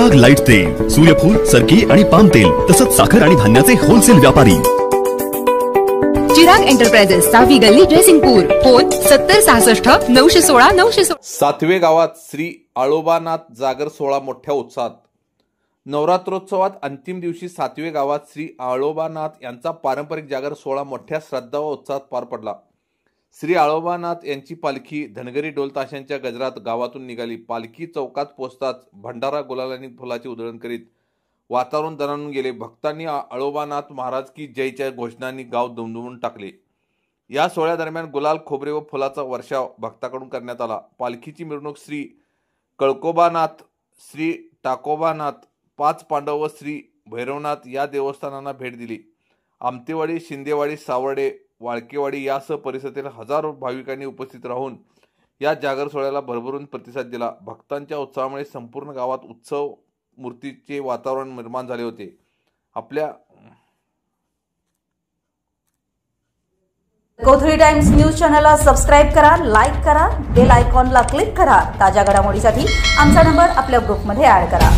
Chirag light तेल, सूर्यफूल, सरकी आणि पाम तेल तसंच साखर आणि धान्याचे होलसेल व्यापारी। चिराग एंटरप्राइजेस, 6वी गल्ली, ड्रेसिंगपूर। फोन 7066 916 916। सातवे गावात श्री आळोबानाथ जागर सोहळा मोठ्या उत्साहात। नवरात्रोत्सवात अंतिम दिवशी सातवे गावात श्री आळोबानाथ यांचा पारंपरिक जागर सोहळा मोठ्या श्रद्धा व उत्साहात पार पडला। श्री आळोबानाथ यांची पालखी धनगरी ढोल ताशांच्या गजरात गावातून निघाली। पालखी चौकात पोहोचताच भंडारा, गुलाल आणि फुलाची उधळण करीत वातावरण दणाणून गेले। भक्तांनी आळोबानाथ महाराज की जयच्या घोषणांनी गाव दुमदुमून टाकले। या सोहळ्यादरम्यान गुलाल, खोबरे व फुलाचा वर्षाव भक्तांकडून करण्यात आला। पालखीची मिरवणूक श्री कळकोबानाथ, श्री टाकोबानाथ, 5 पांडव व श्री भैरवनाथ या देवस्थानांना भेट दिली। आमतेवाडी, शिंदेवाडी, सावर्डे, वाळकेवाडी यासह परिसरातील हजारो भाविकांनी उपस्थित राहून या जागर सोहळ्याला भरभरून प्रतिसाद दिला। भक्तांच्या उत्साहामुळे संपूर्ण गावात उत्सव मूर्तीचे वातावरण निर्माण झाले होते। आपल्या कोथळी टाइम्स न्यूज चॅनलला सबस्क्राइब करा, लाईक करा, बेल आयकॉनला क्लिक करा। ताज्या घडामोडीसाठी आमचा नंबर आपल्या ग्रुपमध्ये ऍड करा।